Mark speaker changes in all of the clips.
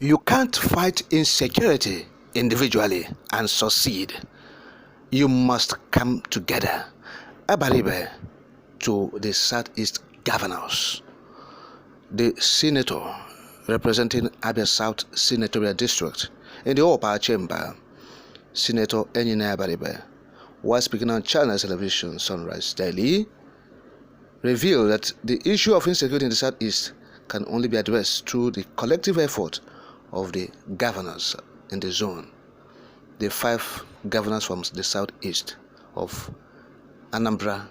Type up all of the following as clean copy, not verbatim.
Speaker 1: You can't fight insecurity individually and succeed. You must come together. Abaribe to the Southeast governors. The senator representing Abia South Senatorial District in the upper chamber, Senator Enyinnaya Abaribe, while speaking on Channel Television Sunrise Daily, revealed that the issue of insecurity in the Southeast can only be addressed through the collective effort of the governors in the zone. The 5 governors from the Southeast of Anambra,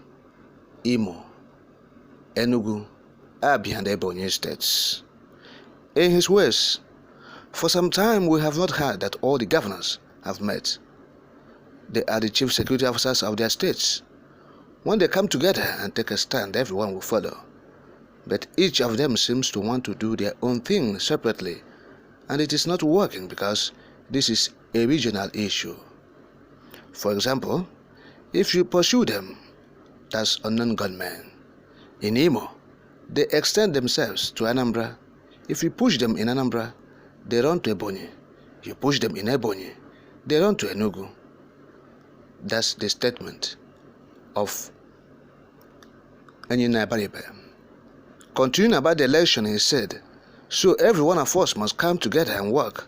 Speaker 1: Imo, Enugu, Abia and Ebonyi states. In his words, for some time we have not heard that all the governors have met. They are the chief security officers of their states. When they come together and take a stand, everyone will follow. But each of them seems to want to do their own thing separately, and it is not working because this is a regional issue. For example, if you pursue them, that's unknown gunmen. In Imo, they extend themselves to Anambra. If you push them in Anambra, they run to Ebonyi. You push them in Ebonyi, they run to Enugu. That's the statement of Enyinnaya Abaribe. Continuing about the election, he said, so every one of us must come together and work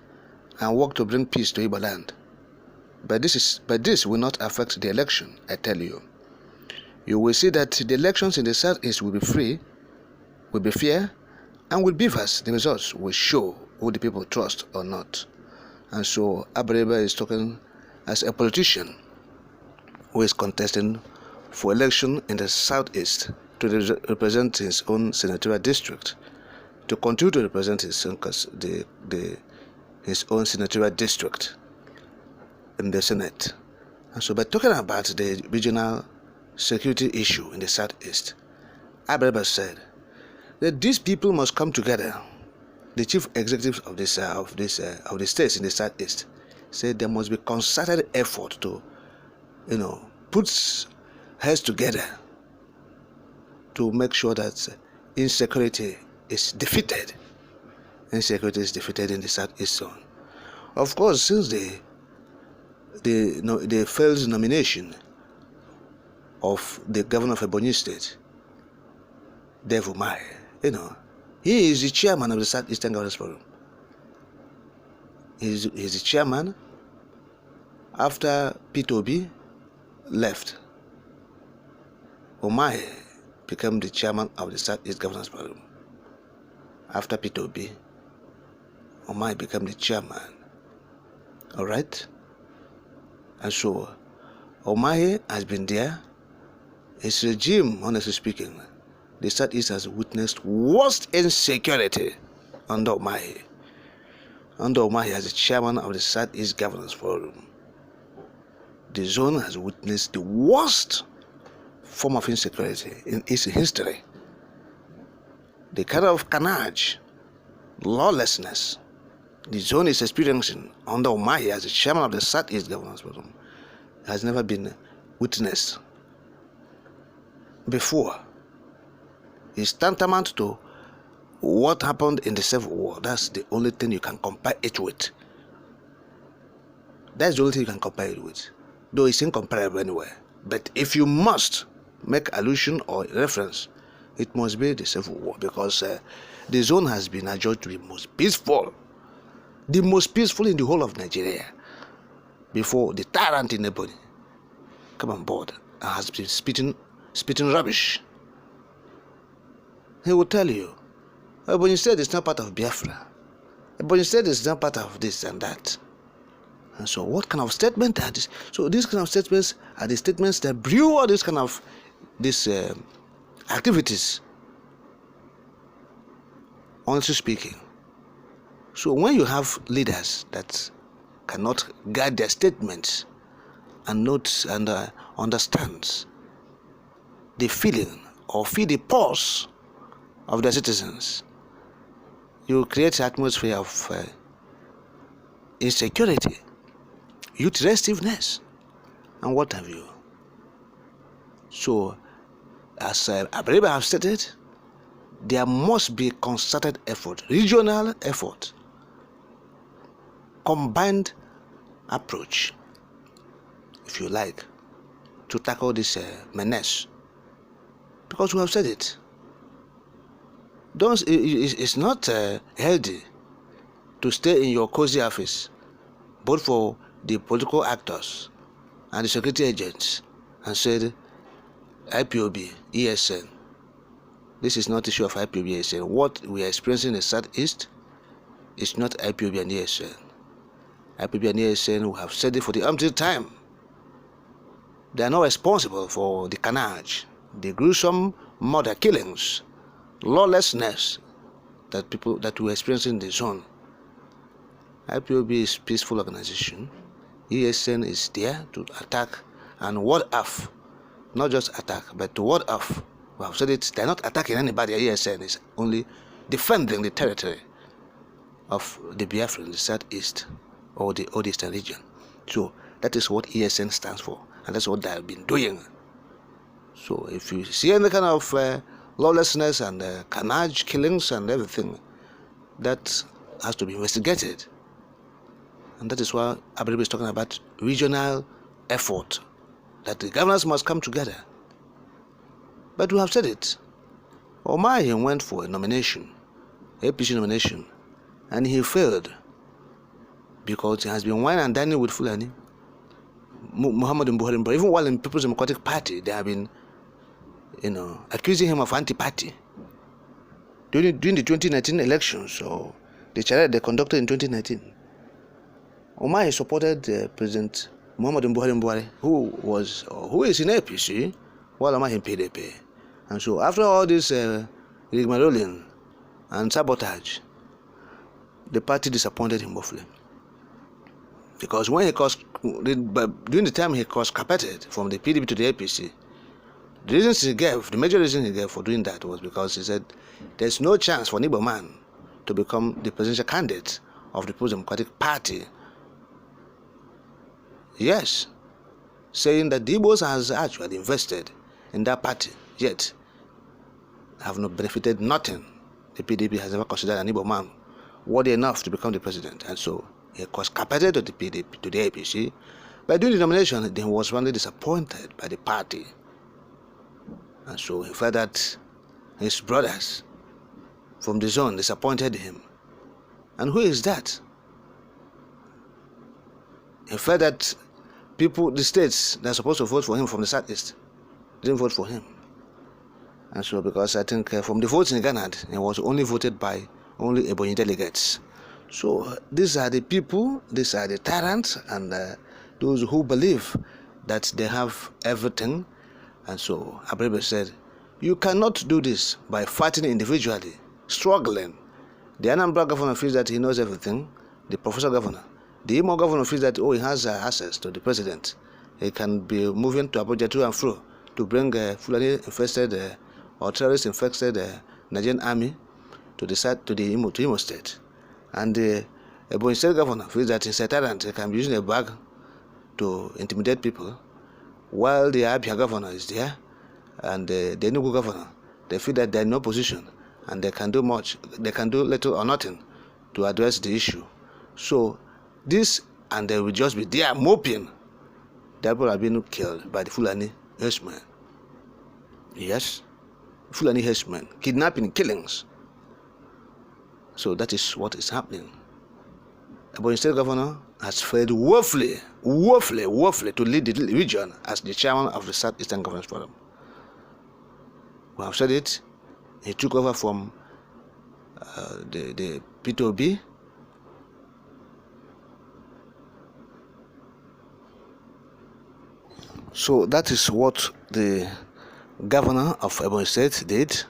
Speaker 1: to bring peace to Igbo land. But this will not affect the election, I tell you. You will see that the elections in the Southeast will be free, will be fair, and will be fast. The results will show who the people trust or not. And so Abaribe is talking as a politician who is contesting for election in the Southeast to represent his own senatorial district, to continue to represent his own senatorial district in the Senate. And so by talking about the regional security issue in the Southeast, Abaribe said that these people must come together. The chief executives of the states in the Southeast said there must be concerted effort to, put heads together to make sure that insecurity is defeated. Insecurity is defeated in the Southeast zone. Of course, since the failed nomination of the governor of Ebonyi State, Dave Umahi, he is the chairman of the Southeastern Governors Forum. He's the chairman after Peter Obi left. Umahi became the chairman of the Southeast Governors Forum. After Peter Obi, Umahi became the chairman. All right? And so, Umahi has been there. His regime, honestly speaking, the Southeast has witnessed worst insecurity under Umahi. Under Umahi as the chairman of the Southeast Governors Forum, the zone has witnessed the worst form of insecurity in its history. The kind of carnage, lawlessness the zone is experiencing under Umahi as the chairman of the Southeast Governors Forum has never been witnessed before. It's tantamount to what happened in the Civil War. That's the only thing you can compare it with. That's the only thing you can compare it with. Though it's incomparable anywhere. But if you must make allusion or reference, it must be the Civil War, because the zone has been adjudged to be most peaceful. The most peaceful in the whole of Nigeria before the tyrant in Ebonyi come on board and has been spitting rubbish. He will tell you, Ebonyi State is not part of Biafra. Ebonyi State is not part of this and that. And so what kind of statement are this? So these kind of statements are the statements that brew all these kind of activities, honestly speaking. So when you have leaders that cannot guide their statements and not understands the feeling or feel the pulse of their citizens, you create an atmosphere of insecurity, youth restiveness, and what have you. So, as Abaribe have stated, there must be concerted effort, regional effort, combined approach, if you like, to tackle this menace. Because we have said it. It's not healthy to stay in your cozy office, both for the political actors and the security agents, and said IPOB, ESN. This is not issue of IPOB, ESN. What we are experiencing in the Southeast is not IPOB and ESN. IPOB and ESN, we have said it for the umpteenth time. They are not responsible for the carnage, the gruesome murder killings, lawlessness that we are experiencing in the zone. IPOB is a peaceful organization. ESN is there to attack and ward off, not just attack, but to ward off. We have said it, they're not attacking anybody. ESN is only defending the territory of the Biafran, the Southeast, or the Eastern region. So that is what ESN stands for, and that's what they have been doing. So if you see any kind of lawlessness and carnage, killings and everything, that has to be investigated. And that is why Abaribe is talking about regional effort, that the governors must come together. But we have said it. Omahi went for a nomination, APC nomination, and he failed because he has been wine and dining with Fulani. Muhammad Buhari, even while in People's Democratic Party, they have been, accusing him of anti-party. During the 2019 elections, or the charade they conducted in 2019, Omahi supported President Muhammad Buhari, who is in APC, while Omahi in PDP. And so after all this rigmarole and sabotage, the party disappointed him awfully. Because when during the time he cross-carpeted from the PDP to the APC, the major reason he gave for doing that was because he said there's no chance for an Igbo man to become the presidential candidate of the People's Democratic Party. Yes, saying that the Igbos has actually invested in that party, yet have not benefited nothing. The PDP has never considered an Igbo man worthy enough to become the president, and so he was carpeted to the PDP, to the APC. By doing the nomination, he was really disappointed by the party, and so he felt that his brothers from the zone disappointed him. And who is that? He felt that the states that are supposed to vote for him from the Southeast didn't vote for him. And so, because I think from the votes in Ghana, he was only voted by only Ebonyi delegates. So these are the people, these are the tyrants, and those who believe that they have everything. And so Abaribe said, you cannot do this by fighting individually, struggling. The Anambra governor feels that he knows everything, the professor governor. The Imo governor feels that, he has access to the president. He can be moving to Abuja to and fro to bring Fulani-infested or terrorist-infested Nigerian army to Imo State. And the Ebonyi State governor feels that he's a tyrant. He can be using a bag to intimidate people, while the Abia governor is there, and the Enugu governor, they feel that they're in no position, and they can do little or nothing to address the issue. So this, and they will just be there moping. The people are being killed by the Fulani herdsmen. Yes, Fulani herdsmen, kidnapping, killings. So that is what is happening. Ebonyi State governor has failed woefully to lead the region as the chairman of the Southeastern Governance Forum. We have said it. He took over from the P2B. So that is what the governor of Ebonyi State did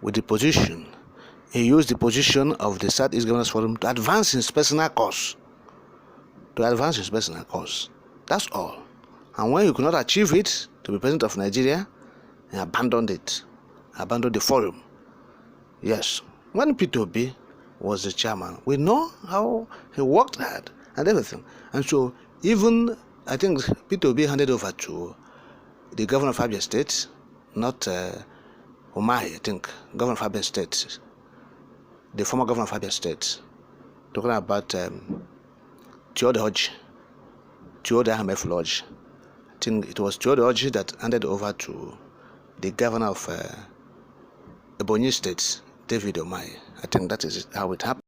Speaker 1: with the position. He used the position of the Southeast Governors Forum to advance his personal cause. That's all. And when he could not achieve it to be president of Nigeria, he abandoned it. Abandoned the forum. Yes. When P2B was the chairman, we know how he worked hard and everything. And so even, I think P2B handed over to the governor of Abia State, not Omahi, I think, governor of Abia State, the former governor of Abia State, talking about Theodore Hamef Lodge. I think it was Theodore that handed over to the governor of Ebonyi State, David Omai. I think that is how it happened.